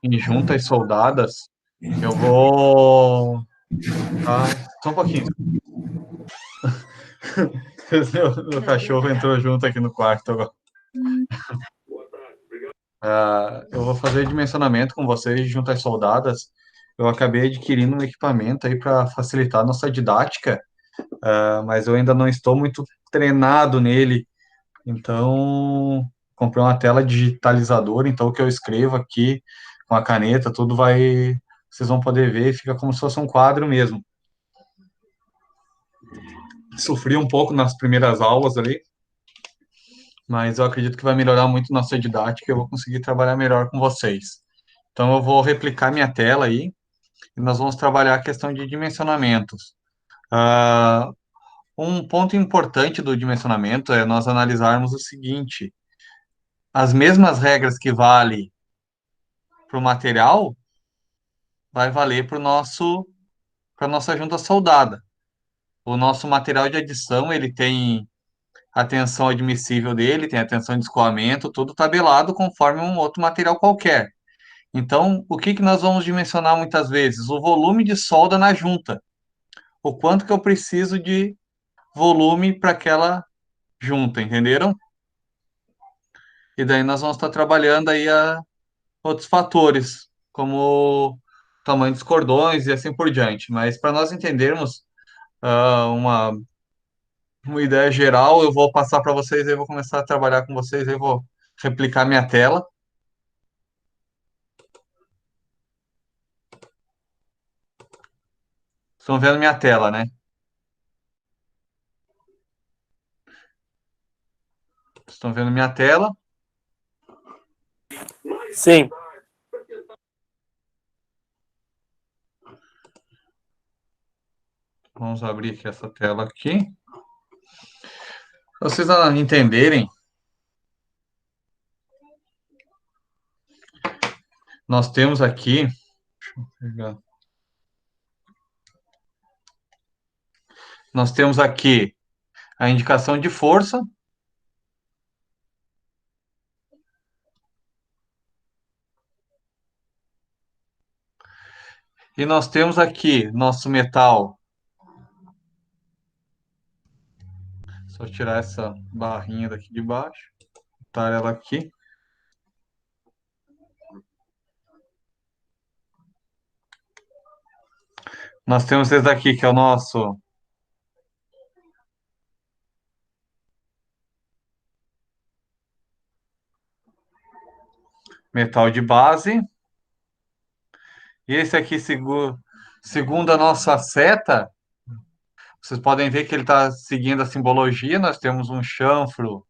em juntas soldadas, eu vou. Só um pouquinho. O cachorro entrou junto aqui no quarto agora. Eu vou fazer dimensionamento com vocês de juntas soldadas. Eu acabei adquirindo um equipamento aí para facilitar a nossa didática, mas eu ainda não estou muito treinado nele. Então, comprei uma tela digitalizadora, então o que eu escrevo aqui com a caneta, tudo vai, vocês vão poder ver, fica como se fosse um quadro mesmo. Sofri um pouco nas primeiras aulas ali, mas eu acredito que vai melhorar muito nossa didática e eu vou conseguir trabalhar melhor com vocês. Então, eu vou replicar minha tela aí e nós vamos trabalhar a questão de dimensionamentos. Ah, um ponto importante do dimensionamento é nós analisarmos o seguinte: as mesmas regras que valem para o material vai valer para nossa junta soldada. O nosso material de adição, ele tem a tensão admissível dele, tem a tensão de escoamento, tudo tabelado conforme um outro material qualquer. Então, o que que nós vamos dimensionar muitas vezes? O volume de solda na junta. O quanto que eu preciso de volume para aquela junta, entenderam? E daí nós vamos estar trabalhando aí outros fatores, como tamanho dos cordões e assim por diante. Mas para nós entendermos uma ideia geral, eu vou passar para vocês, eu vou começar a trabalhar com vocês, eu vou replicar minha tela. Estão vendo minha tela, né? Estão vendo minha tela? Sim. Vamos abrir aqui essa tela aqui. Pra vocês entenderem, nós temos aqui, deixa eu pegar. Nós temos aqui a indicação de força. E nós temos aqui nosso metal. Só tirar essa barrinha daqui de baixo, botar ela aqui. Nós temos esse daqui, que é o nosso metal de base. E esse aqui, segundo a nossa seta, vocês podem ver que ele está seguindo a simbologia. Nós temos um chanfro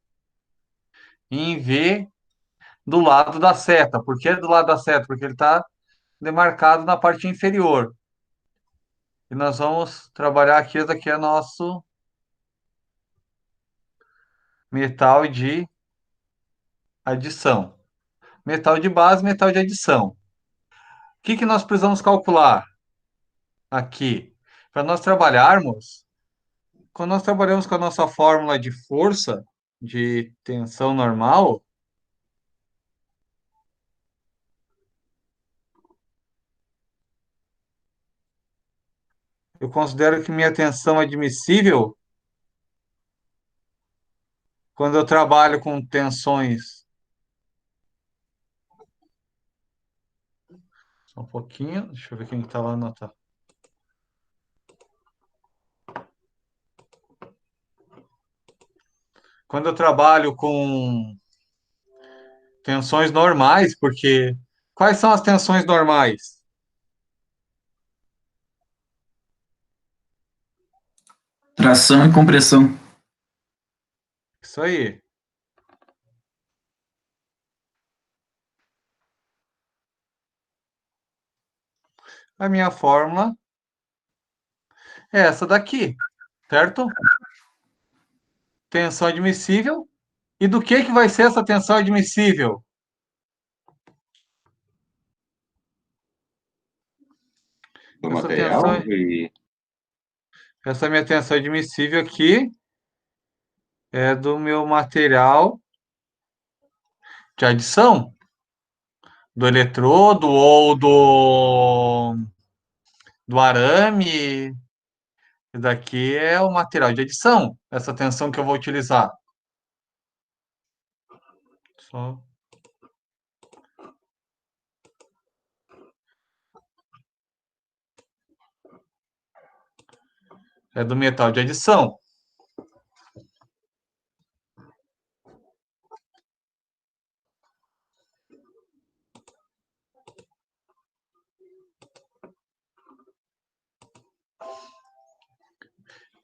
em V do lado da seta. Por que do lado da seta? Porque ele está demarcado na parte inferior. E nós vamos trabalhar aqui, esse aqui é nosso metal de adição. Metal de base, metal de adição. O que que nós precisamos calcular aqui? Para nós trabalharmos, quando nós trabalhamos com a nossa fórmula de força, de tensão normal, eu considero que minha tensão admissível, quando eu trabalho com tensões. Só um pouquinho, deixa eu ver quem está lá anotando. Quando eu trabalho com tensões normais, porque quais são as tensões normais? Tração e compressão. Isso aí. A minha fórmula é essa daqui, certo? Tensão admissível. E do que vai ser essa tensão admissível? Do Essa material tensão, e essa minha tensão admissível aqui é do meu material de adição. do eletrodo ou do arame. Isso daqui é o material de adição, essa tensão que eu vou utilizar. Só é do metal de adição.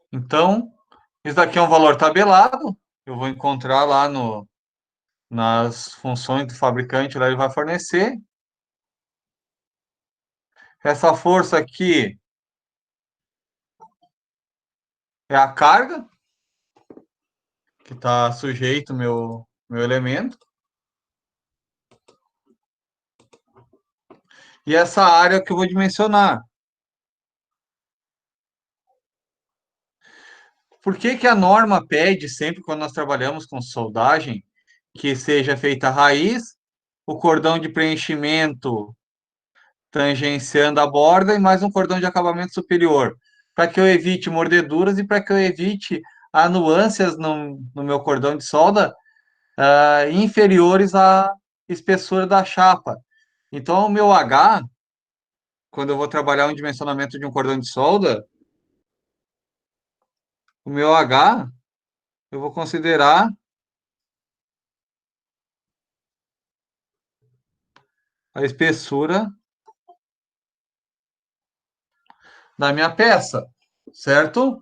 Então, isso daqui é um valor tabelado. Eu vou encontrar lá nas funções do fabricante, lá ele vai fornecer. Essa força aqui é a carga que está sujeito meu elemento. E essa área que eu vou dimensionar. Por que que a norma pede sempre, quando nós trabalhamos com soldagem, que seja feita a raiz, o cordão de preenchimento tangenciando a borda e mais um cordão de acabamento superior? Para que eu evite mordeduras e para que eu evite anuâncias no meu cordão de solda inferiores à espessura da chapa. Então, o meu H, quando eu vou trabalhar um dimensionamento de um cordão de solda, o meu H, eu vou considerar a espessura da minha peça, certo?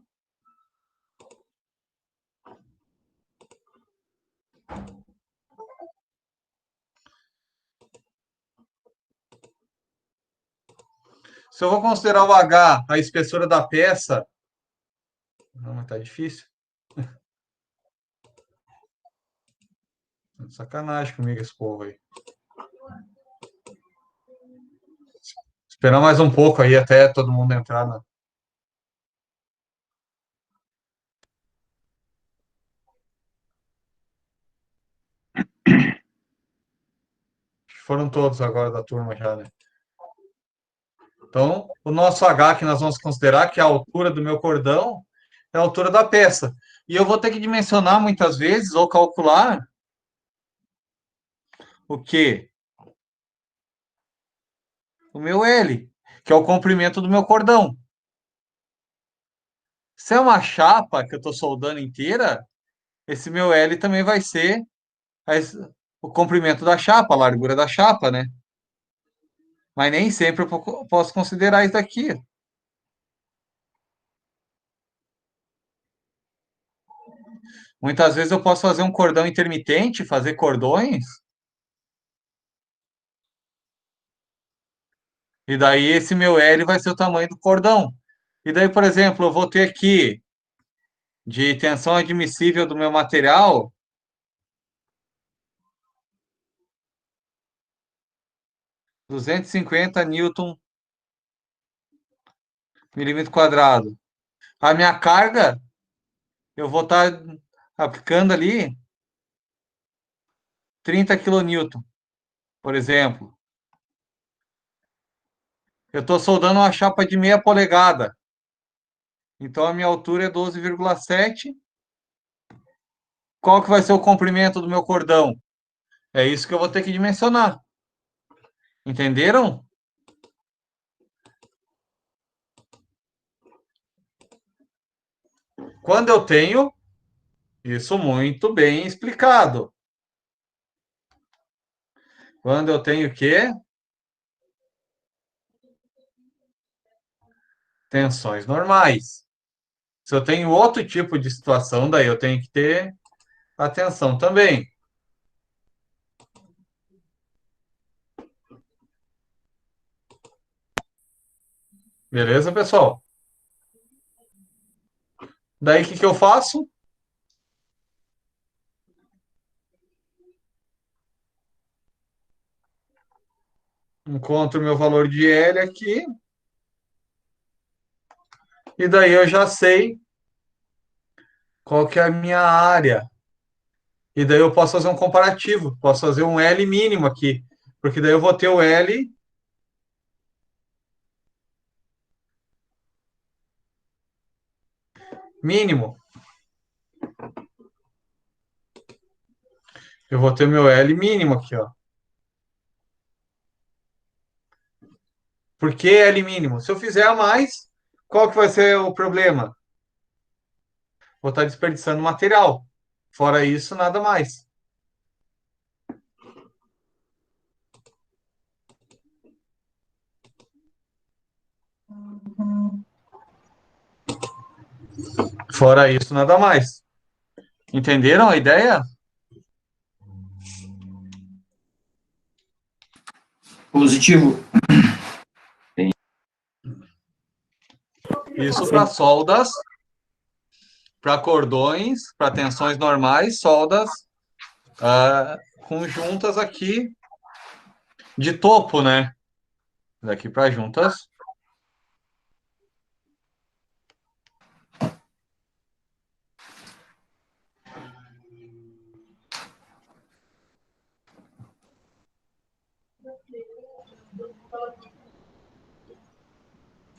Se eu vou considerar o H, a espessura da peça, não, mas tá difícil. Sacanagem comigo esse povo aí. Esperar mais um pouco aí até todo mundo entrar. Foram todos agora da turma já, né? Então, o nosso H que nós vamos considerar, que é a altura do meu cordão, é a altura da peça. E eu vou ter que dimensionar muitas vezes ou calcular o quê? O meu L, que é o comprimento do meu cordão. Se é uma chapa que eu estou soldando inteira, esse meu L também vai ser o comprimento da chapa, a largura da chapa, né? Mas nem sempre eu posso considerar isso daqui. Muitas vezes eu posso fazer um cordão intermitente, fazer cordões, e daí esse meu L vai ser o tamanho do cordão. E daí, por exemplo, eu vou ter aqui de tensão admissível do meu material 250 newton milímetro quadrado. A minha carga, eu vou estar aplicando ali 30 kilonewton, por exemplo. Eu estou soldando uma chapa de meia polegada. Então a minha altura é 12,7. Qual que vai ser o comprimento do meu cordão? É isso que eu vou ter que dimensionar. Entenderam? Quando eu tenho isso muito bem explicado. Quando eu tenho o quê? Tensões normais. Se eu tenho outro tipo de situação, daí eu tenho que ter atenção também. Beleza, pessoal? Daí o que que eu faço? Encontro o meu valor de L aqui. E daí eu já sei qual que é a minha área. E daí eu posso fazer um comparativo. Posso fazer um L mínimo aqui. Porque daí eu vou ter o L mínimo. Eu vou ter o meu L mínimo aqui, ó. Por que L mínimo? Se eu fizer a mais, qual que vai ser o problema? Vou estar desperdiçando material. Fora isso, nada mais. Fora isso, nada mais. Entenderam a ideia? Positivo. Isso para soldas, para cordões, para tensões normais, soldas conjuntas aqui de topo, né? Daqui para juntas.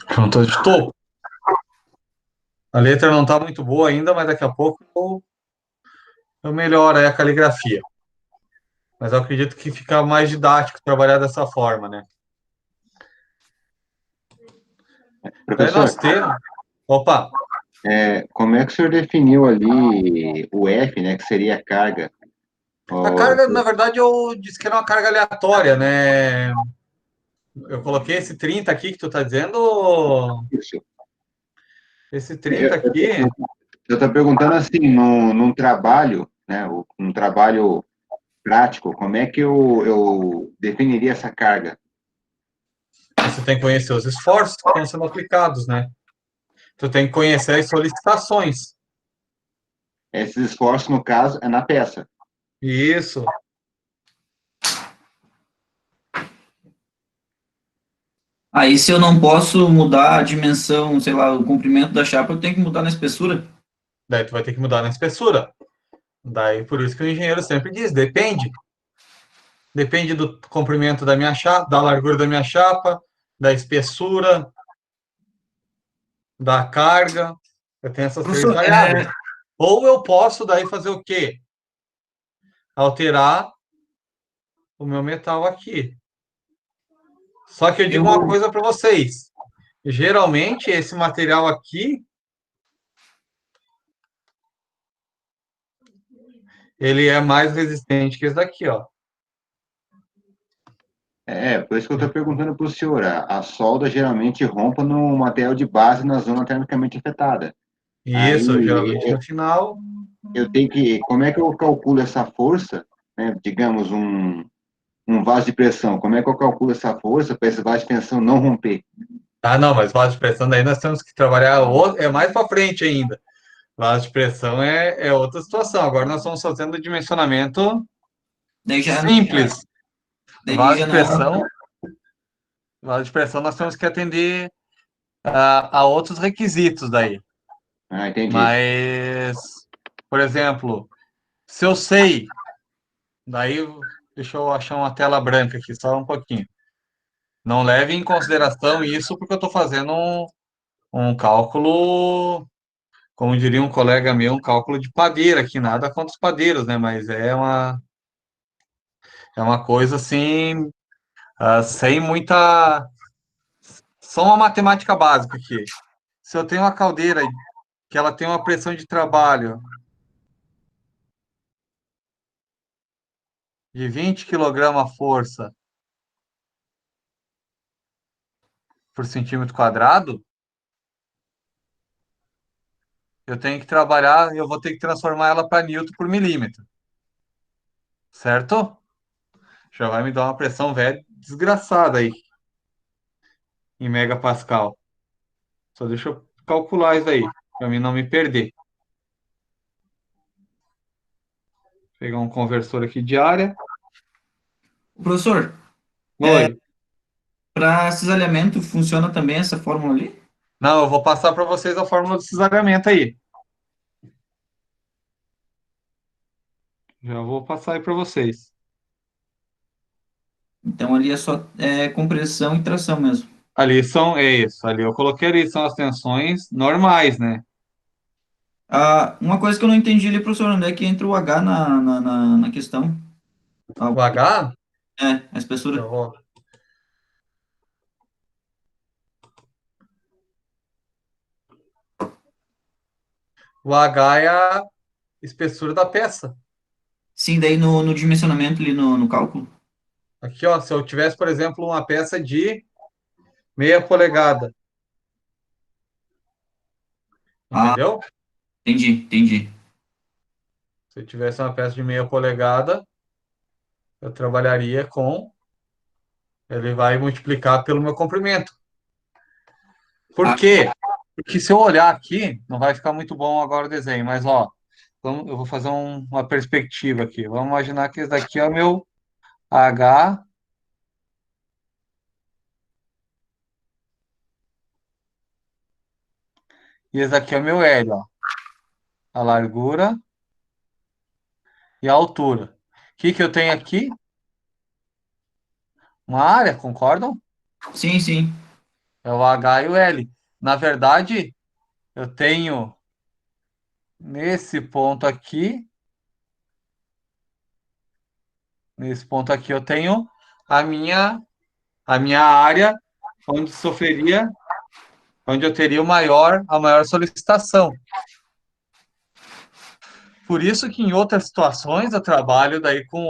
Juntas de topo. A letra não está muito boa ainda, mas daqui a pouco eu melhoro aí a caligrafia. Mas eu acredito que fica mais didático trabalhar dessa forma, né? Daí Professor, nós temos. Opa, como é que o senhor definiu ali o F, né, que seria a carga? a Ó, carga, na verdade, eu disse que era uma carga aleatória, né? Eu coloquei esse 30 aqui que tu tá dizendo. isso. Esse Eu 30 aqui, estou perguntando assim, num trabalho, né, um trabalho prático, como é que eu definiria essa carga? você tem que conhecer os esforços que estão sendo aplicados, né? Tu tem que conhecer as solicitações. Esses esforços, no caso, é na peça. Isso. Aí, se eu não posso mudar a dimensão, sei lá, o comprimento da chapa, eu tenho que mudar na espessura. Daí tu vai ter que mudar na espessura. Daí por isso que o engenheiro sempre diz, depende. Depende do comprimento da minha chapa, da largura da minha chapa, da espessura, da carga. Eu tenho essas três Professor, variáveis. Ou eu posso daí fazer o quê? Alterar o meu metal aqui. Só que eu digo uma eu, coisa para vocês. Geralmente esse material aqui, ele é mais resistente que esse daqui, ó. Por isso que eu estou perguntando para o senhor. A solda geralmente rompa no material de base na zona termicamente afetada. Isso, Aí geralmente no final. eu tenho que, como é que eu calculo essa força, né? Digamos, um vaso de pressão, como é que eu calculo essa força para esse vaso de pressão não romper? Ah, não, mas vaso de pressão daí nós temos que trabalhar é mais para frente ainda. Vaso de pressão é outra situação. Agora nós estamos fazendo o dimensionamento daí já, simples. daí Vaso já de não. pressão, vaso de pressão nós temos que atender a outros requisitos daí. Ah, entendi. Mas, por exemplo, se eu sei, daí deixa eu achar uma tela branca aqui, só um pouquinho. Não leve em consideração isso porque eu estou fazendo um cálculo, como diria um colega meu, um cálculo de padeira aqui, nada contra os padeiros, né? Mas é uma coisa assim, sem muita. Só uma matemática básica aqui. Se eu tenho uma caldeira que ela tem uma pressão de trabalho de 20 kg força por centímetro quadrado, eu tenho que trabalhar, eu vou ter que transformar ela para newton por milímetro, certo? Já vai me dar uma pressão velha desgraçada aí em megapascal. Só deixa eu calcular isso aí, para mim não me perder. Pegar um conversor aqui de área. Professor, Oi. para cisalhamento funciona também essa fórmula ali? Não, eu vou passar para vocês a fórmula de cisalhamento aí. Já vou passar aí para vocês. Então ali é só compressão e tração mesmo. Ali são, é isso, ali eu coloquei ali, são as tensões normais, né? Ah, uma coisa que eu não entendi ali, professor, onde é que entra o H na questão? Ah, O H, a espessura. eu vou- o H é a espessura da peça. Sim, daí no dimensionamento ali no cálculo. Aqui, ó, se eu tivesse, por exemplo, uma peça de meia polegada, Ah, entendeu? entendi. Se eu tivesse uma peça de meia polegada, eu trabalharia com, ele vai multiplicar pelo meu comprimento. Por Ah, quê? Porque se eu olhar aqui, não vai ficar muito bom agora o desenho, mas ó, eu vou fazer uma perspectiva aqui. Vamos imaginar que esse daqui é o meu H e esse daqui é o meu L, ó. A largura e a altura. O que que eu tenho aqui? Uma área, concordam? sim. É o H e o L. Na verdade, eu tenho nesse ponto aqui eu tenho a minha área onde sofreria, onde eu teria a maior solicitação. Por isso que em outras situações eu trabalho daí com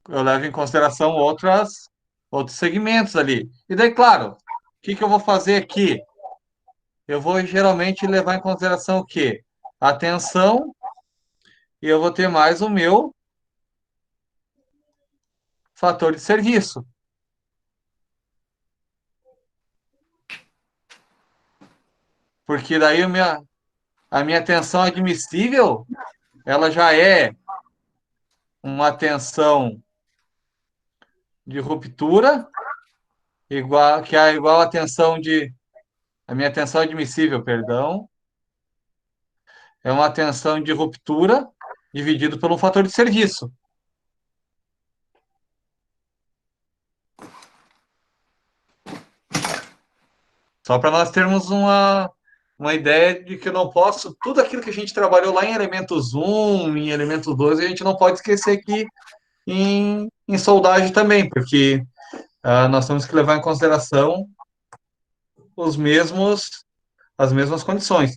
eu levo em consideração outros segmentos ali. E daí, claro, o que que eu vou fazer aqui? Eu vou geralmente levar em consideração o quê? A tensão e eu vou ter mais o meu fator de serviço. Porque daí a minha tensão admissível, ela já é uma tensão de ruptura, que é igual a minha tensão admissível, perdão, é uma tensão de ruptura dividido pelo fator de serviço. Só para nós termos uma ideia de que eu não posso, tudo aquilo que a gente trabalhou lá em elementos um em elementos 2 a gente não pode esquecer aqui em soldagem também, porque nós temos que levar em consideração os mesmos, as mesmas condições.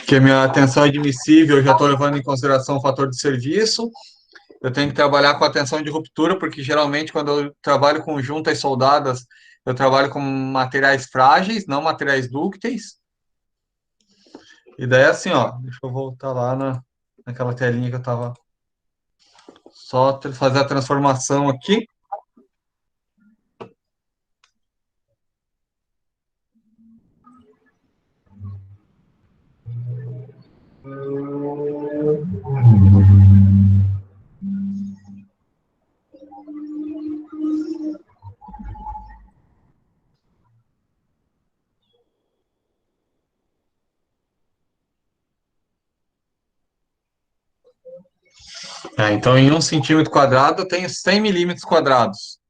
Que a minha atenção é admissível, eu já estou levando em consideração o fator de serviço. Eu tenho que trabalhar com a tensão de ruptura, porque geralmente quando eu trabalho com juntas soldadas, eu trabalho com materiais frágeis, não materiais dúcteis. E daí assim, ó, deixa eu voltar lá naquela telinha que eu estava só fazer a transformação aqui. Então, em 1 centímetro quadrado, eu tenho 100 milímetros quadrados.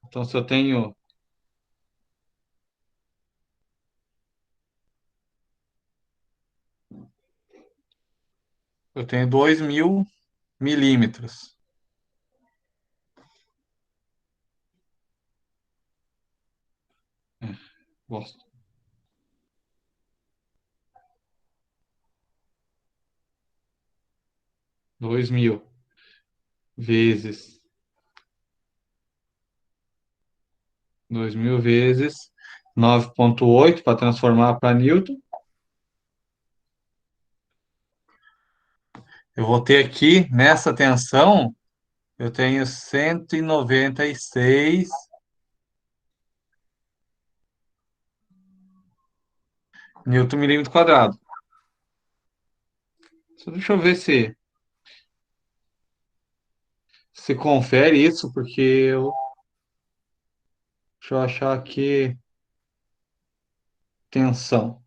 Então, se eu tenho 2.000 milímetros. Gosto. 2.000 vezes 2.000 vezes 9,8 para transformar para Newton. Eu vou ter aqui, nessa tensão, eu tenho 196 Newton milímetro quadrado. Só deixa eu ver se confere isso, porque deixa eu achar aqui tensão.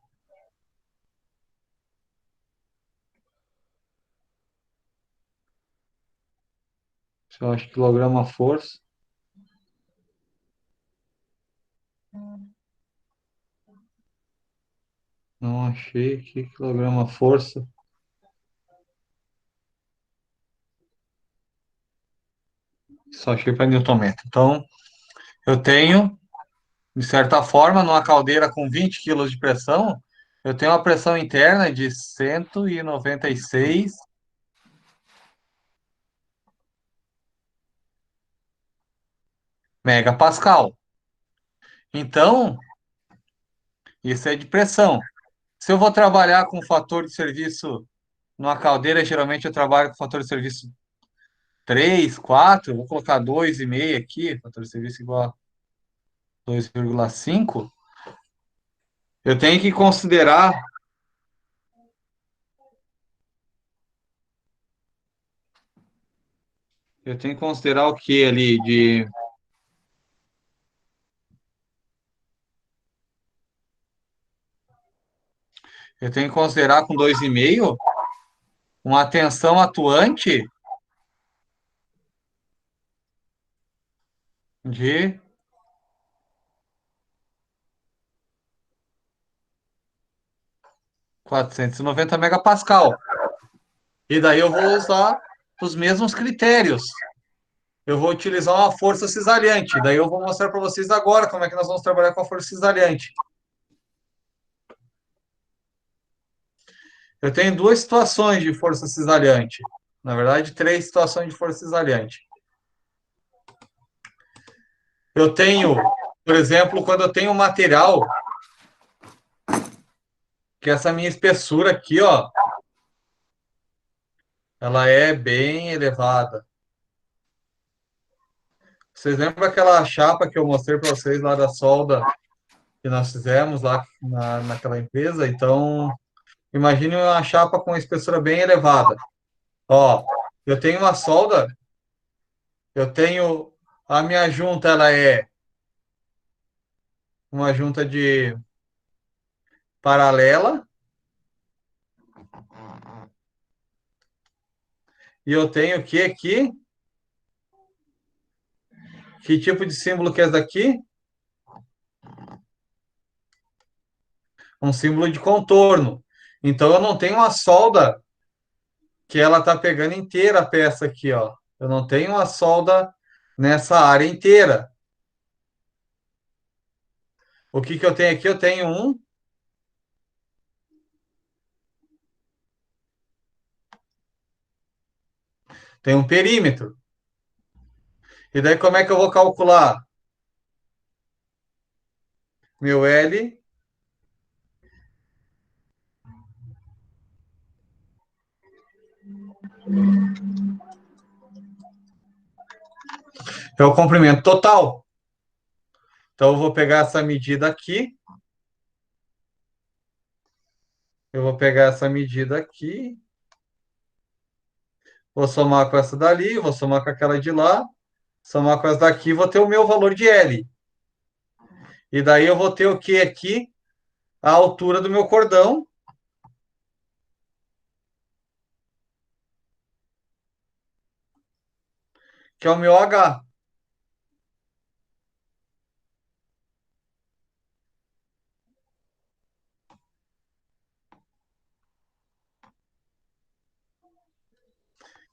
Eu acho quilograma força. Não achei aqui quilograma força. Só achei para Newton metro. Então, eu tenho, de certa forma, numa caldeira com 20 quilos de pressão, eu tenho uma pressão interna de 196 megapascal. Então, isso é de pressão. Se eu vou trabalhar com fator de serviço numa caldeira, geralmente eu trabalho com fator de serviço 3, 4, vou colocar 2,5 aqui, fator de serviço igual a 2,5. Eu tenho que considerar, eu tenho que considerar o que ali de, eu tenho que considerar com 2,5 uma tensão atuante de 490 megapascal. E daí eu vou usar os mesmos critérios. Eu vou utilizar uma força cisalhante. Daí eu vou mostrar para vocês agora como é que nós vamos trabalhar com a força cisalhante. Eu tenho duas situações de força cisalhante. Na verdade, três situações de força cisalhante. Eu tenho, por exemplo, quando eu tenho um material, que essa minha espessura aqui, ó, ela é bem elevada. Vocês lembram aquela chapa que eu mostrei para vocês lá da solda que nós fizemos lá naquela empresa? Então, imagine uma chapa com espessura bem elevada. Ó, eu tenho uma solda, eu tenho a minha junta, ela é uma junta de paralela e eu tenho o que aqui? Que tipo de símbolo que é esse daqui? Um símbolo de contorno. Então eu não tenho uma solda que ela tá pegando inteira a peça aqui, ó. Eu não tenho uma solda nessa área inteira. O que que eu tenho aqui? Eu tenho um perímetro. E daí como é que eu vou calcular? Meu L é o comprimento total. Então eu vou pegar essa medida aqui, eu vou pegar essa medida aqui, vou somar com essa dali, vou somar com aquela de lá, somar com essa daqui, vou ter o meu valor de L. E daí eu vou ter o que aqui? A altura do meu cordão, que é o meu H,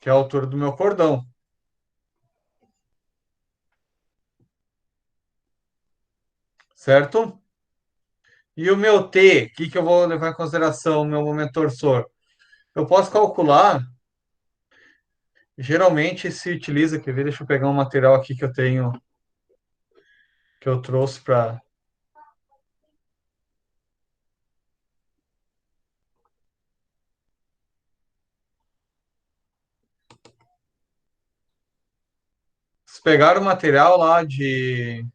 que é a altura do meu cordão, certo? E o meu T, o que que eu vou levar em consideração, o meu momento torsor? Eu posso calcular, geralmente se utiliza, quer ver, deixa eu pegar um material aqui que eu tenho, que eu trouxe para. Se pegar o material lá de.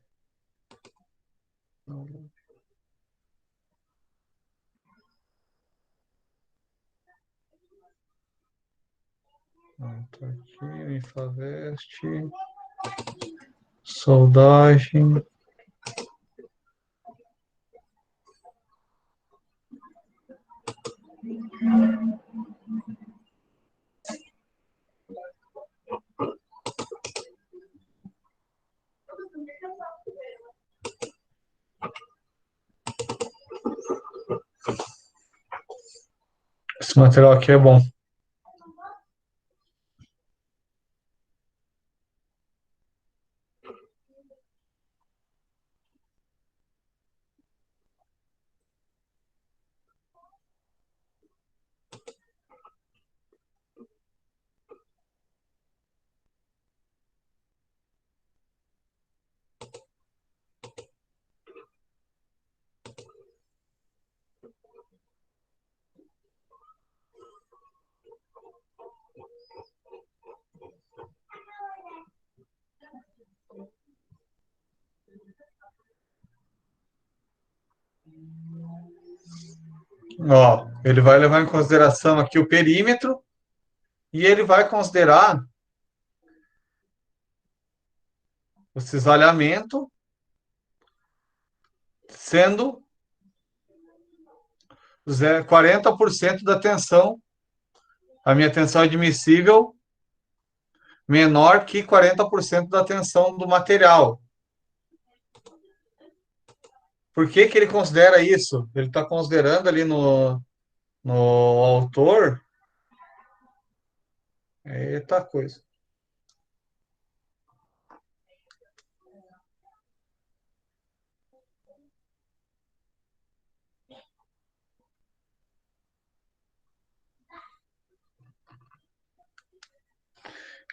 Tá aqui, Infavest, soldagem. Esse material aqui é bom. Ó, ele vai levar em consideração aqui o perímetro e ele vai considerar o cisalhamento sendo 40% da tensão, a minha tensão admissível menor que 40% da tensão do material. Por que que ele considera isso? Ele está considerando ali no autor. Eita coisa.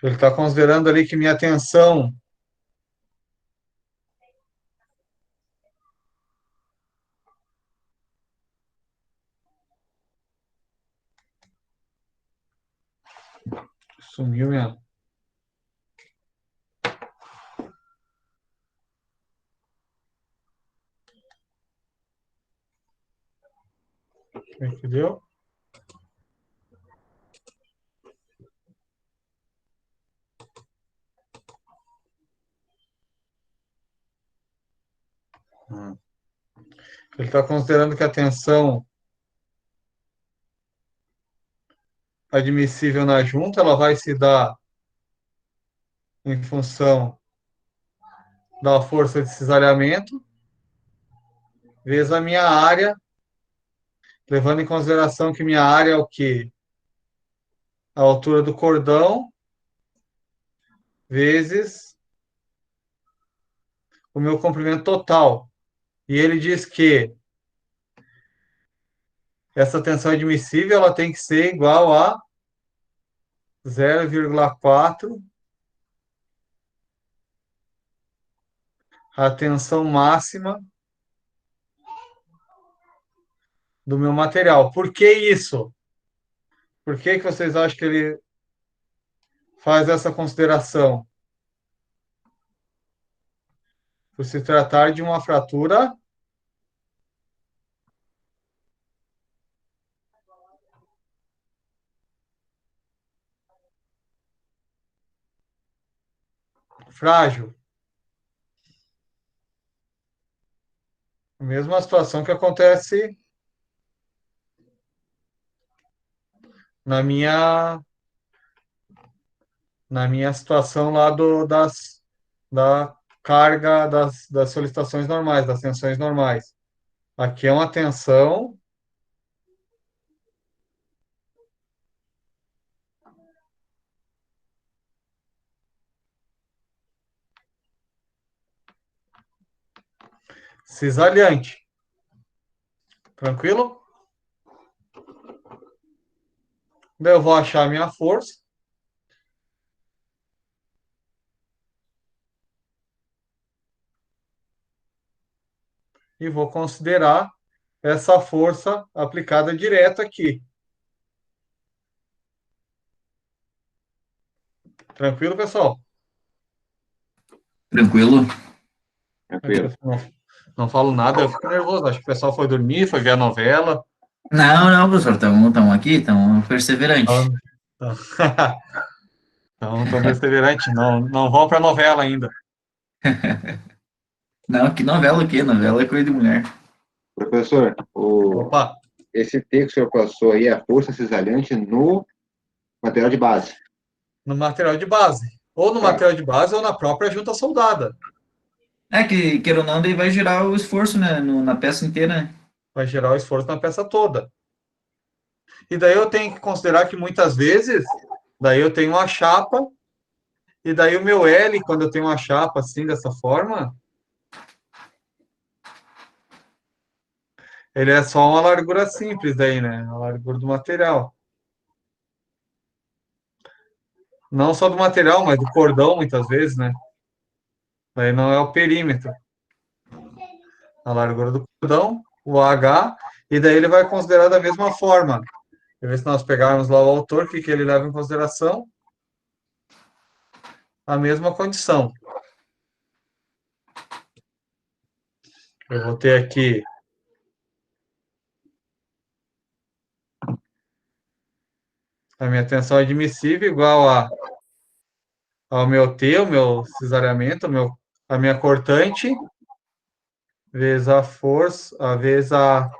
Ele está considerando ali que minha tensão sumiu minha. Entendeu? Ele está considerando que a tensão admissível na junta ela vai se dar em função da força de cisalhamento vezes a minha área, levando em consideração que minha área é o quê? A altura do cordão vezes o meu comprimento total. E ele diz que essa tensão admissível ela tem que ser igual a 0,4 a tensão máxima do meu material. Por que isso? Por que que vocês acham que ele faz essa consideração? Por se tratar de uma fratura frágil. A mesma situação que acontece na minha situação lá da carga das solicitações normais, das tensões normais. Aqui é uma tensão cisalhante. Tranquilo? Daí eu vou achar a minha força. E vou considerar essa força aplicada direto aqui. Tranquilo, pessoal? Tranquilo? Tranquilo. Não falo nada, eu fico nervoso. Acho que o pessoal foi dormir, foi ver a novela. Não, não, professor, estamos aqui, estamos perseverantes. Então, tão perseverante. Não vão para a novela ainda. Não, que novela o quê? Novela é coisa de mulher. Professor, Opa, esse texto que o senhor passou aí, a força cisalhante no material de base. no material de base. Ou no Tá. material de base ou na própria junta soldada. É que, queira ou não, daí vai gerar o esforço, né, na peça inteira, né? Vai gerar o esforço na peça toda. E daí eu tenho que considerar que muitas vezes, daí eu tenho uma chapa, e daí o meu L, quando eu tenho uma chapa assim, dessa forma, ele é só uma largura simples daí, né? A largura do material. Não só do material, mas do cordão, muitas vezes, né? Daí não é o perímetro. A largura do cordão, o H, e daí ele vai considerar da mesma forma. Quer ver se nós pegarmos lá o autor, o que ele leva em consideração? A mesma condição. Eu vou ter aqui a minha tensão admissível igual ao meu T, o meu cesariamento, a minha cortante, vezes a força, vezes a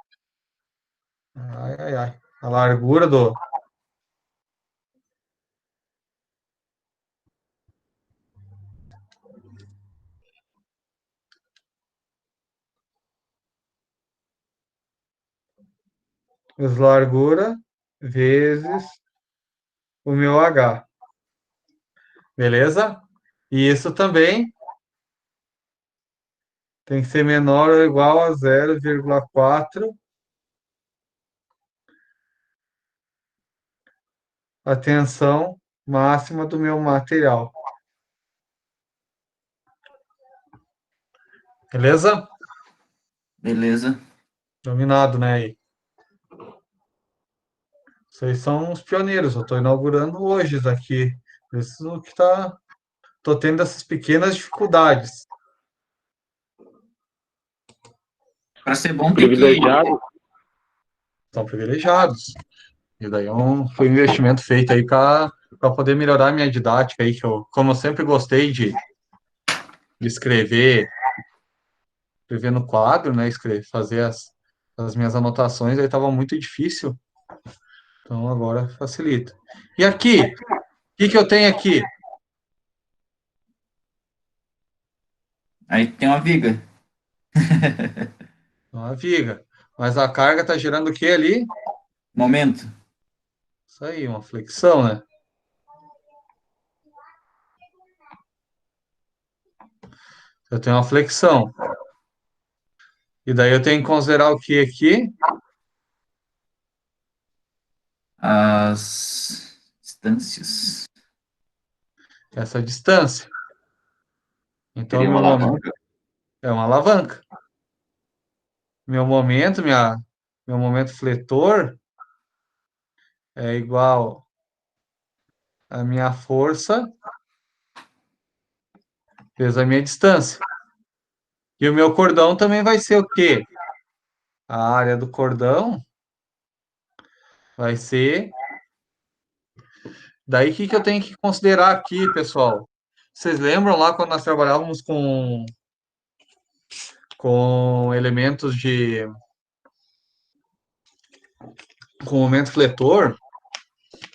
largura vezes largura, vezes o meu H. Beleza? E isso também tem que ser menor ou igual a 0,4 a tensão máxima do meu material. Beleza? Beleza. Dominado, né? Aí. Vocês são os pioneiros. Eu estou inaugurando hoje isso aqui. Por isso que tô tendo essas pequenas dificuldades. Para ser bom, tem que. Privilegiado. São privilegiados. E daí foi um investimento feito aí para poder melhorar a minha didática aí, que eu, como eu sempre gostei de escrever no quadro, né? Fazer as minhas anotações, aí estava muito difícil. Então agora facilita. E aqui, o que eu tenho aqui? Aí tem uma viga. Uma viga. Mas a carga está gerando o que ali? Momento. Isso aí, uma flexão, né? Eu tenho uma flexão. E daí eu tenho que considerar o que aqui? As distâncias. Essa distância. Então, Seria uma alavanca? é uma alavanca. Meu momento fletor é igual à minha força vezes a minha distância. E o meu cordão também vai ser o quê? A área do cordão vai ser. Daí, o que eu tenho que considerar aqui, pessoal? Vocês lembram lá quando nós trabalhávamos com elementos com momento fletor?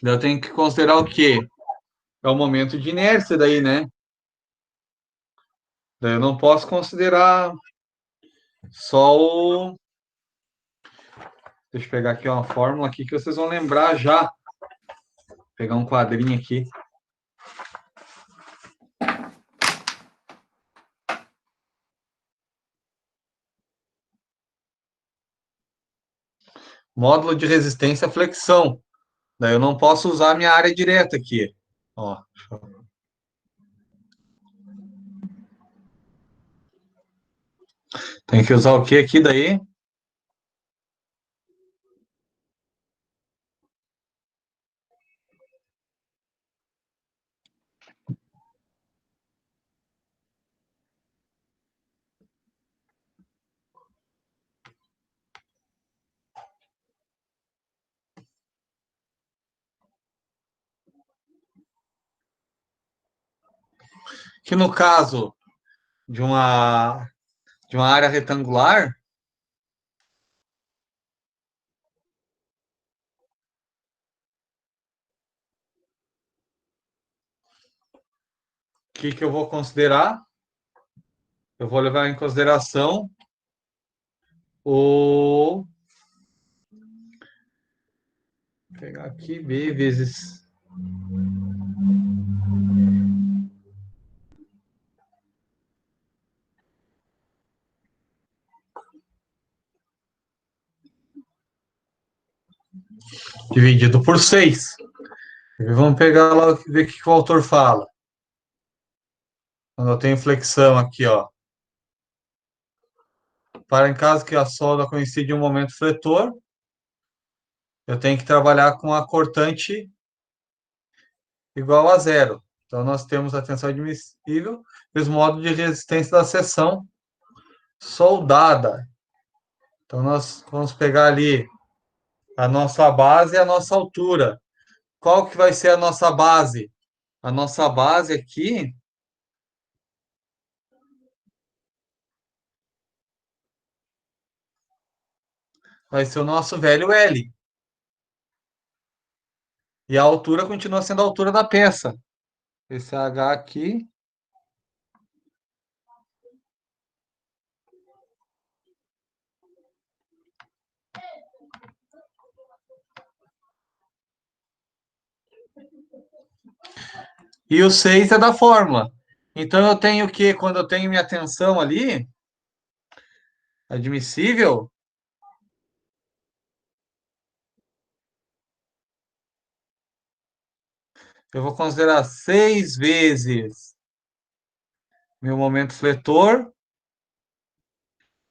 Daí eu tenho que considerar o quê? É o momento de inércia daí, né? Daí eu não posso considerar só o. Deixa eu pegar aqui uma fórmula aqui que vocês vão lembrar já. Vou pegar um quadrinho aqui. Módulo de resistência à flexão. Daí eu não posso usar a minha área direta aqui. Ó. Tem que usar o que aqui daí? Que no caso de uma área retangular, o que eu vou considerar? Eu vou levar em consideração o pegar aqui, B vezes... dividido por 6. Vamos pegar lá, ver o que o autor fala. Quando eu tenho flexão aqui, ó. Para em caso que a solda coincide em um momento fletor, eu tenho que trabalhar com a cortante igual a zero. Então, nós temos a tensão admissível vezes o modo de resistência da seção soldada. Então, nós vamos pegar ali a nossa base e a nossa altura. Qual que vai ser a nossa base? A nossa base aqui vai ser o nosso velho L. E a altura continua sendo a altura da peça. Esse H aqui. E o 6 é da fórmula. Então, eu tenho que, quando eu tenho minha tensão ali, admissível, eu vou considerar 6 vezes meu momento fletor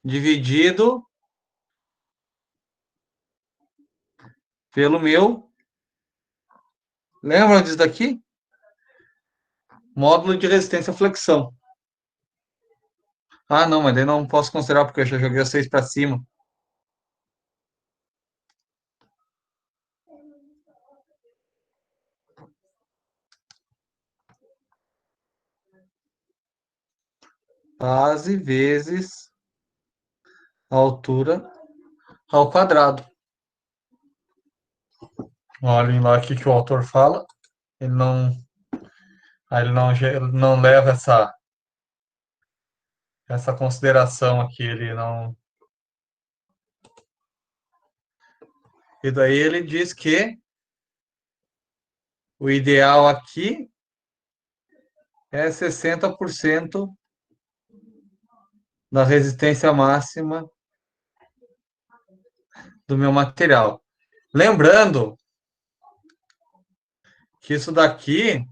dividido pelo meu. Lembra disso daqui? Módulo de resistência à flexão. Ah, não, mas daí não posso considerar porque eu já joguei o 6 para cima. Base vezes a altura ao quadrado. Olhem lá o que o autor fala. Ele ele não leva essa consideração aqui. Ele não. E daí ele diz que o ideal aqui é 60% da resistência máxima do meu material. Lembrando que isso daqui,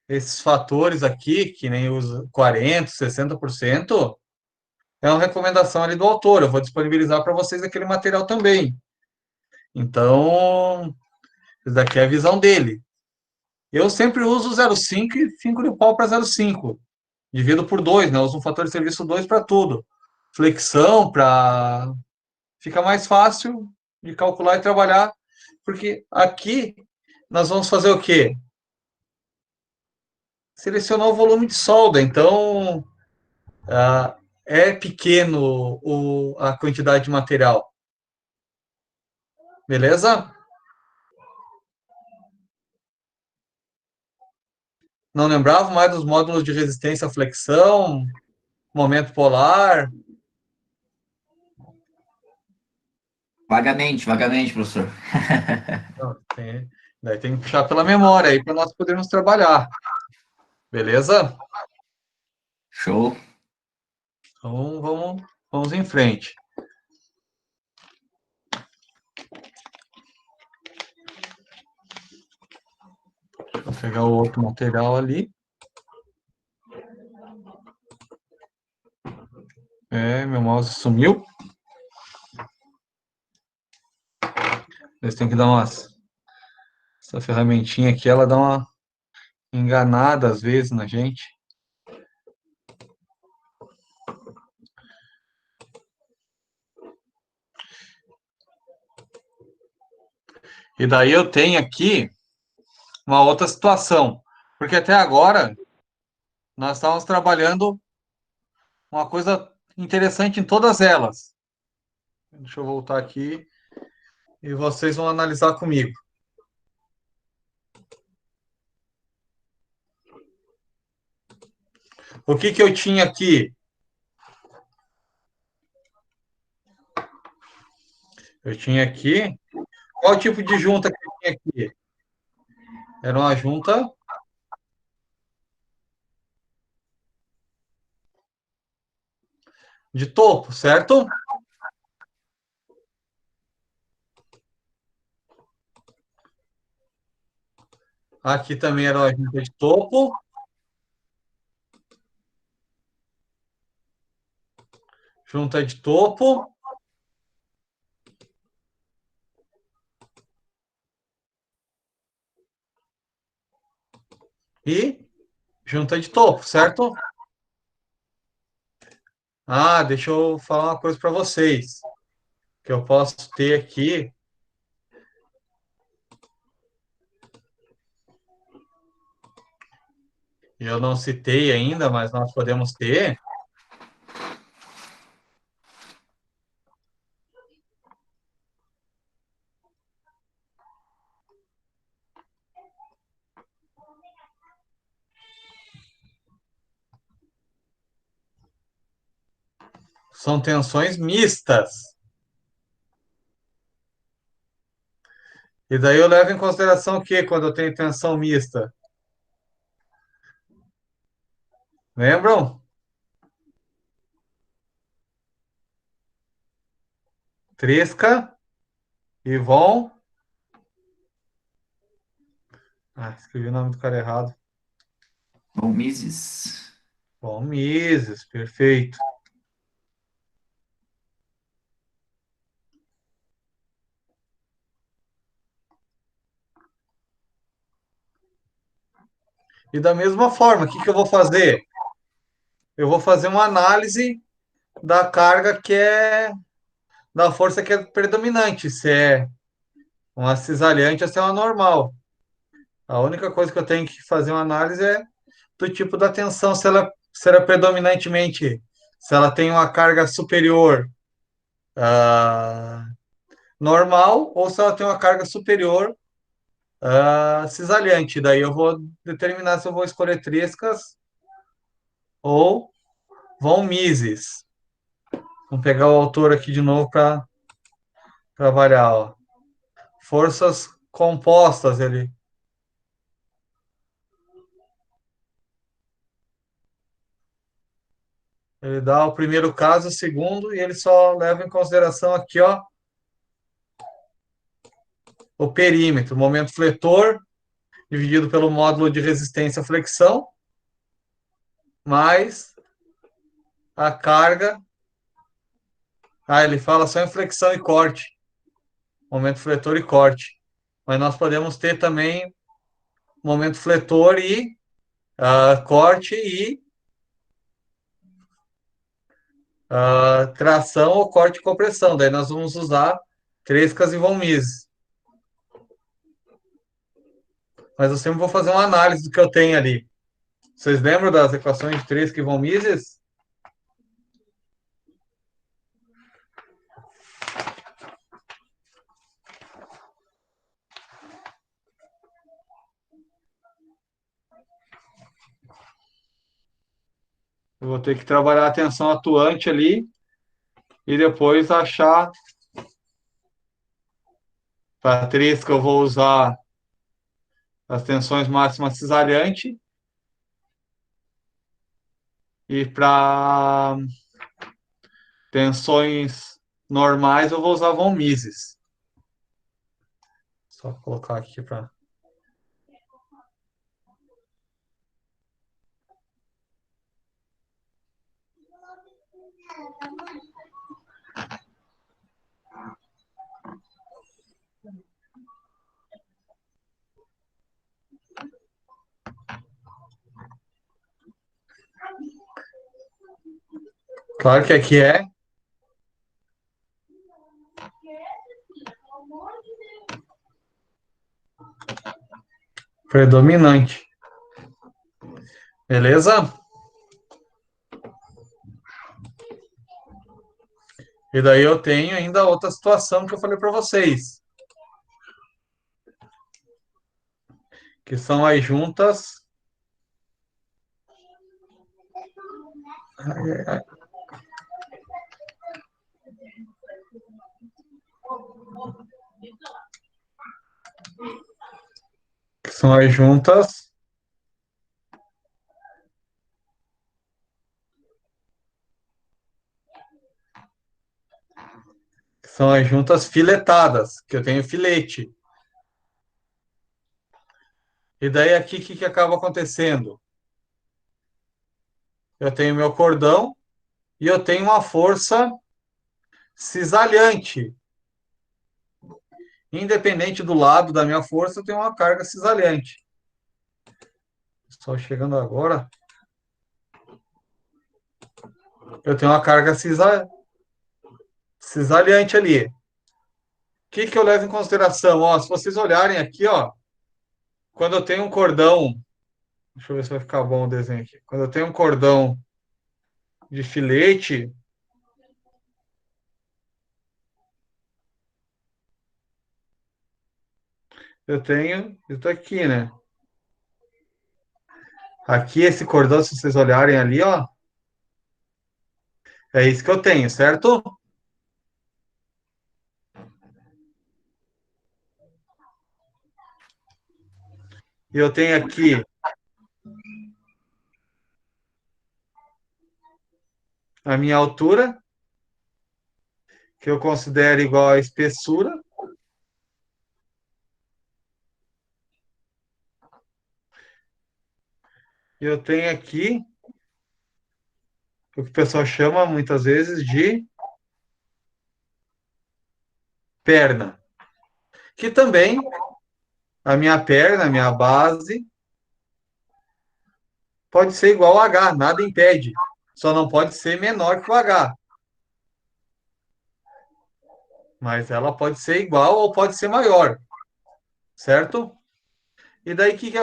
esses fatores aqui, que nem os 40%, 60%, é uma recomendação ali do autor. Eu vou disponibilizar para vocês aquele material também. Então, isso daqui é a visão dele. Eu sempre uso 0,5 e 5 de pau para 0,5. Divido por 2, né? Eu uso um fator de serviço 2 para tudo. Flexão para... Fica mais fácil de calcular e trabalhar, porque aqui nós vamos fazer o quê? Selecionar o volume de solda. Então, é pequeno a quantidade de material. Beleza? Não lembrava mais dos módulos de resistência à flexão, momento polar. Vagamente, vagamente, professor. Daí tem que puxar pela memória aí para nós podermos trabalhar. Beleza? Show. Então vamos em frente. Vou pegar o outro material ali. Meu mouse sumiu. Eles têm que dar umas... Essa ferramentinha aqui, ela dá uma enganada às vezes na gente. E daí eu tenho aqui uma outra situação. Porque até agora nós estávamos trabalhando uma coisa interessante em todas elas. Deixa eu voltar aqui e vocês vão analisar comigo. O que eu tinha aqui? Eu tinha aqui. Qual tipo de junta que eu tinha aqui? Era uma junta de topo, certo? Aqui também era uma junta de topo, junta de topo e junta de topo, certo? Ah, deixa eu falar uma coisa para vocês, que eu posso ter aqui, e eu não citei ainda, mas nós podemos ter, são tensões mistas. E daí eu levo em consideração o quê quando eu tenho tensão mista? Lembram? Tresca e Von. Ah, escrevi o nome do cara errado. Bom, Mises. Von Mises, perfeito. E da mesma forma, o que que eu vou fazer? Eu vou fazer uma análise da carga que é da força que é predominante, se é uma cisalhante ou se é uma normal. A única coisa que eu tenho que fazer uma análise é do tipo da tensão, se ela é predominantemente, se ela tem uma carga superior normal ou se ela tem uma carga superior cisalhante. Daí eu vou determinar se eu vou escolher Trescas ou Von Mises. Vamos pegar o autor aqui de novo para variar. Ó. Forças compostas, ele dá o primeiro caso, o segundo, e ele só leva em consideração aqui, ó, o perímetro, o momento fletor, dividido pelo módulo de resistência à flexão, mais a carga. Ah, ele fala só em flexão e corte, momento fletor e corte. Mas nós podemos ter também momento fletor e corte e tração ou corte e compressão. Daí nós vamos usar Trescas e Von Mises. Mas eu sempre vou fazer uma análise do que eu tenho ali. Vocês lembram das equações de Tresca e Von Mises? Eu vou ter que trabalhar a tensão atuante ali e depois achar para a Tresca eu vou usar as tensões máximas cisalhante e para tensões normais eu vou usar Von Mises. Só colocar aqui para. Claro que aqui é predominante. Beleza? E daí eu tenho ainda outra situação que eu falei para vocês, que são as juntas que são as juntas, que são as juntas filetadas, que eu tenho filete. E daí aqui, o que que acaba acontecendo? Eu tenho meu cordão e eu tenho uma força cisalhante. Independente do lado da minha força, eu tenho uma carga cisalhante. Estou chegando agora. Eu tenho uma carga cisalhante ali. O que que eu levo em consideração? Ó, se vocês olharem aqui, ó, quando eu tenho um cordão, deixa eu ver se vai ficar bom o desenho aqui. Quando eu tenho um cordão de filete, eu tenho isso aqui, né? Aqui esse cordão, se vocês olharem ali, ó, é isso que eu tenho, certo? E eu tenho aqui a minha altura, que eu considero igual à espessura. E eu tenho aqui o que o pessoal chama muitas vezes de perna, que também a minha perna, a minha base, pode ser igual ao H, nada impede. Só não pode ser menor que o H. Mas ela pode ser igual ou pode ser maior, certo? E daí o que que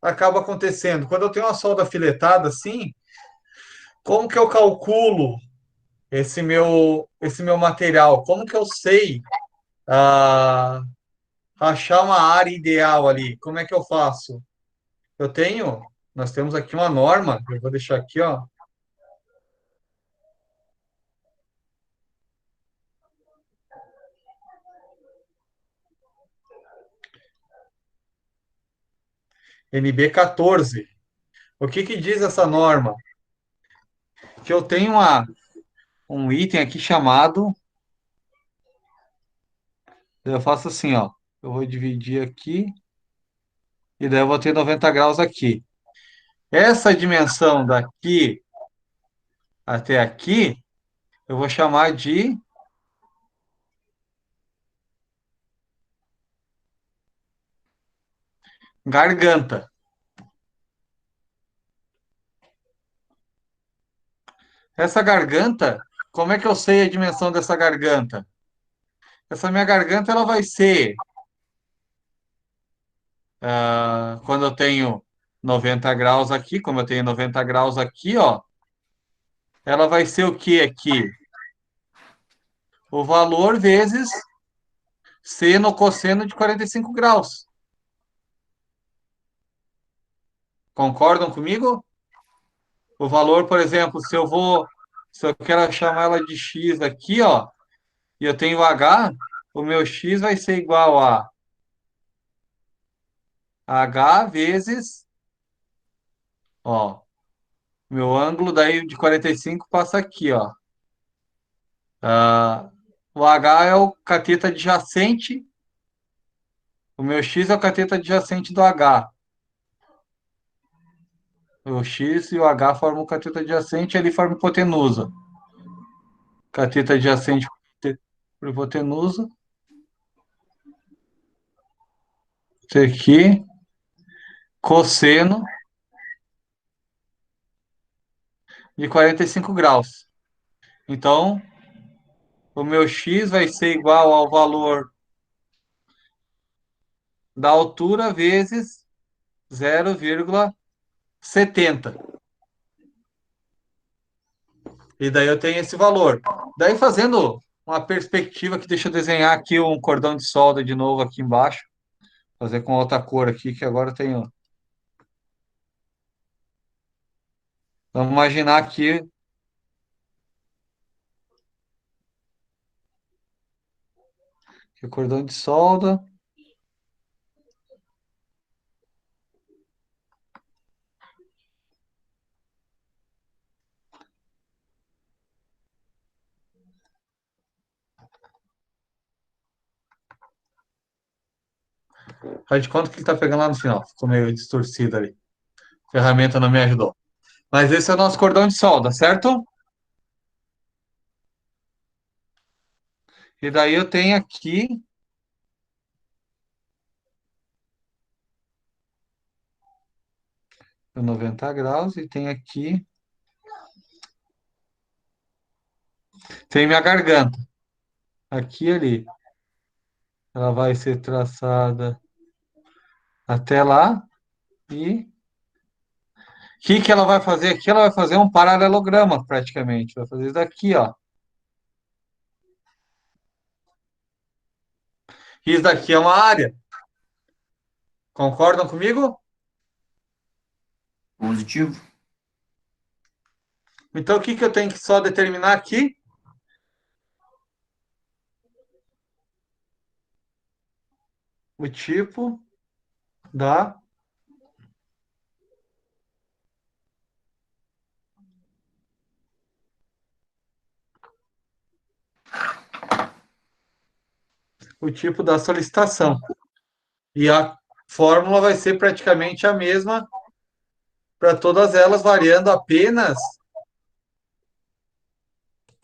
acaba acontecendo? Quando eu tenho uma solda filetada assim, como que eu calculo esse meu material? Como que eu sei ah, achar uma área ideal ali? Como é que eu faço? Nós temos aqui uma norma, eu vou deixar aqui, ó, NB 14. O que que diz essa norma? Que eu tenho um item aqui chamado, eu faço assim, ó, eu vou dividir aqui e daí eu vou ter 90 graus aqui. Essa dimensão daqui até aqui, eu vou chamar de garganta. Essa garganta, como é que eu sei a dimensão dessa garganta? Essa minha garganta, ela vai ser, quando eu tenho 90 graus aqui, como eu tenho 90 graus aqui, ó, ela vai ser o que aqui? O valor vezes seno cosseno de 45 graus. Concordam comigo? O valor, por exemplo, se eu quero chamar ela de x aqui, ó, e eu tenho h, o meu x vai ser igual a h vezes, ó, meu ângulo daí de 45 passa aqui, ó. Ah, o h é o cateto adjacente, o meu x é o cateto adjacente do h. O x e o h formam o cateto adjacente, ele forma hipotenusa. Cateto adjacente por hipotenusa. Isso aqui, cosseno de 45 graus. Então, o meu x vai ser igual ao valor da altura vezes 0,70. E daí eu tenho esse valor. Daí fazendo uma perspectiva que deixa eu desenhar aqui um cordão de solda de novo aqui embaixo, fazer com outra cor aqui que agora eu tenho. Vamos imaginar aqui Aqui o cordão de solda. Faz de conta que ele tá pegando lá no final. Ficou meio distorcido ali. A ferramenta não me ajudou. Mas esse é o nosso cordão de solda, certo? E daí eu tenho aqui o 90 graus e tem aqui, tem minha garganta. Aqui e ali. Ela vai ser traçada até lá e o que que ela vai fazer aqui? Ela vai fazer um paralelograma praticamente. Vai fazer isso daqui, ó. Isso daqui é uma área. Concordam comigo? Positivo. Então o que que eu tenho que só determinar aqui? O tipo da o tipo da solicitação. E a fórmula vai ser praticamente a mesma para todas elas, variando apenas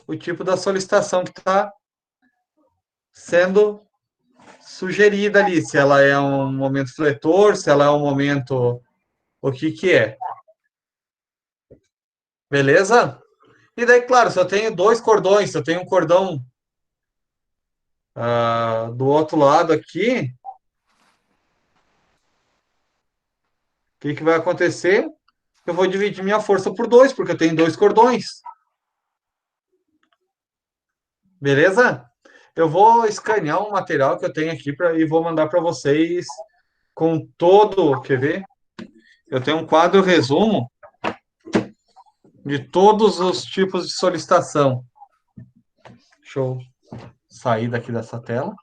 o tipo da solicitação que está sendo sugerida ali. Se ela é um momento fletor, se ela é um momento. O que que é? Beleza? E daí, claro, se eu tenho dois cordões, se eu tenho um cordão do outro lado aqui, o que que vai acontecer? Eu vou dividir minha força por dois, porque eu tenho dois cordões. Beleza? Eu vou escanear um material que eu tenho aqui e vou mandar para vocês com todo. Quer ver? Eu tenho um quadro resumo de todos os tipos de solicitação. Deixa eu sair daqui dessa tela.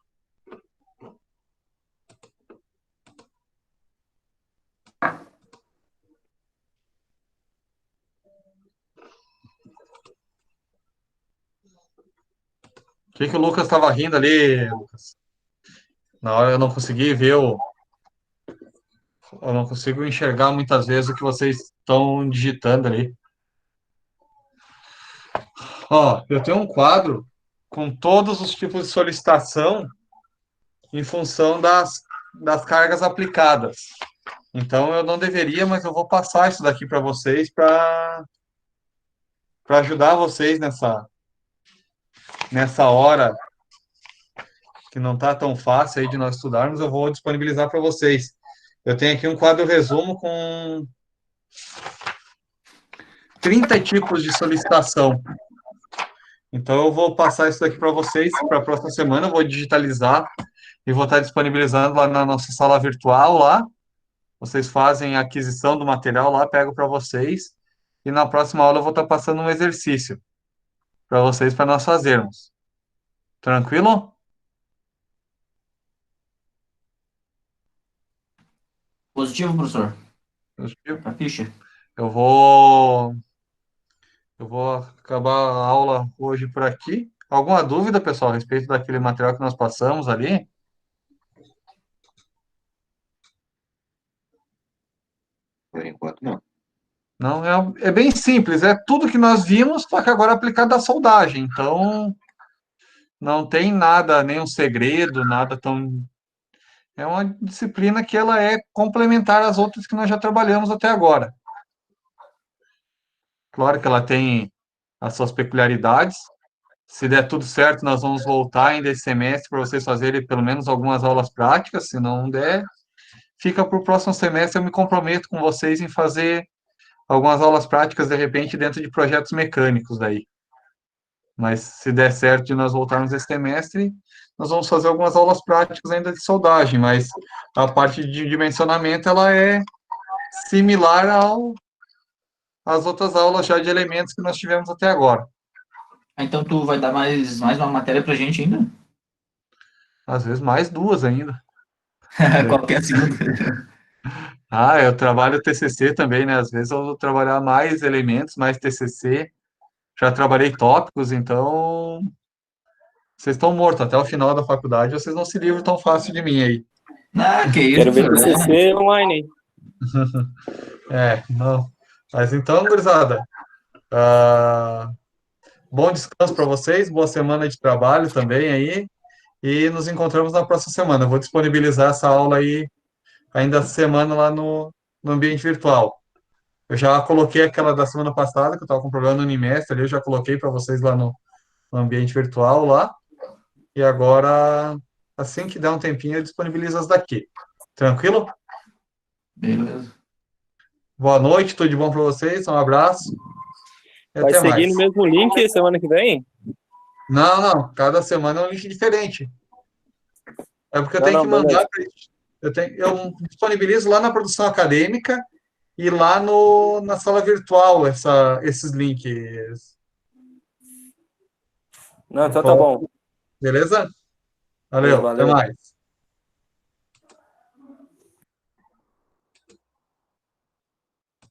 O que que o Lucas estava rindo ali, Lucas? Na hora eu não consegui ver eu não consigo enxergar muitas vezes o que vocês estão digitando ali. Ó, eu tenho um quadro com todos os tipos de solicitação em função das cargas aplicadas. Então eu não deveria, mas eu vou passar isso daqui para vocês para ajudar vocês nessa hora que não está tão fácil aí de nós estudarmos, eu vou disponibilizar para vocês. Eu tenho aqui um quadro resumo com 30 tipos de solicitação. Então eu vou passar isso daqui para vocês para a próxima semana, eu vou digitalizar e vou estar disponibilizando lá na nossa sala virtual lá. Vocês fazem a aquisição do material lá, pego para vocês. E na próxima aula eu vou estar passando um exercício para vocês para nós fazermos. Tranquilo? Positivo, professor. A ficha. Eu vou eu vou acabar a aula hoje por aqui. Alguma dúvida, pessoal, a respeito daquele material que nós passamos ali? Por enquanto, não. Não, é bem simples, é tudo que nós vimos, só que agora aplicado à soldagem. Então, não tem nada, nenhum segredo, nada tão. É uma disciplina que ela é complementar às outras que nós já trabalhamos até agora. Claro que ela tem as suas peculiaridades. Se der tudo certo, nós vamos voltar ainda esse semestre para vocês fazerem pelo menos algumas aulas práticas. Se não der, fica para o próximo semestre. Eu me comprometo com vocês em fazer algumas aulas práticas, de repente, dentro de projetos mecânicos daí. Mas se der certo de nós voltarmos esse semestre, nós vamos fazer algumas aulas práticas ainda de soldagem, mas a parte de dimensionamento ela é similar às outras aulas já de elementos que nós tivemos até agora. Então tu vai dar mais uma matéria pra gente ainda? às vezes mais 2 ainda. Qual que é a segunda? Eu trabalho TCC também, né? Às vezes eu vou trabalhar mais elementos, mais TCC. Já trabalhei tópicos, então vocês estão mortos. Até o final da faculdade, vocês não se livram tão fácil de mim aí. Ah, que Quero isso, ver TCC online, hein? Não. Mas então, gurizada, ah, bom descanso para vocês, boa semana de trabalho também aí, e nos encontramos na próxima semana. Eu vou disponibilizar essa aula aí ainda essa semana lá no ambiente virtual. Eu já coloquei aquela da semana passada, que eu estava com problema no Unimestre, ali, eu já coloquei para vocês lá no ambiente virtual lá, e agora, assim que der um tempinho, eu disponibilizo as daqui. Tranquilo? Beleza. Boa noite, tudo de bom para vocês, um abraço e Vai até seguir mais. no mesmo link semana que vem? Não, não, cada semana é um link diferente. É porque eu Não, tenho que não, beleza. mandar, eu disponibilizo lá na produção acadêmica e lá no, na sala virtual esses links. Não, então tá bom. Beleza? Beleza, Valeu, até valeu. mais.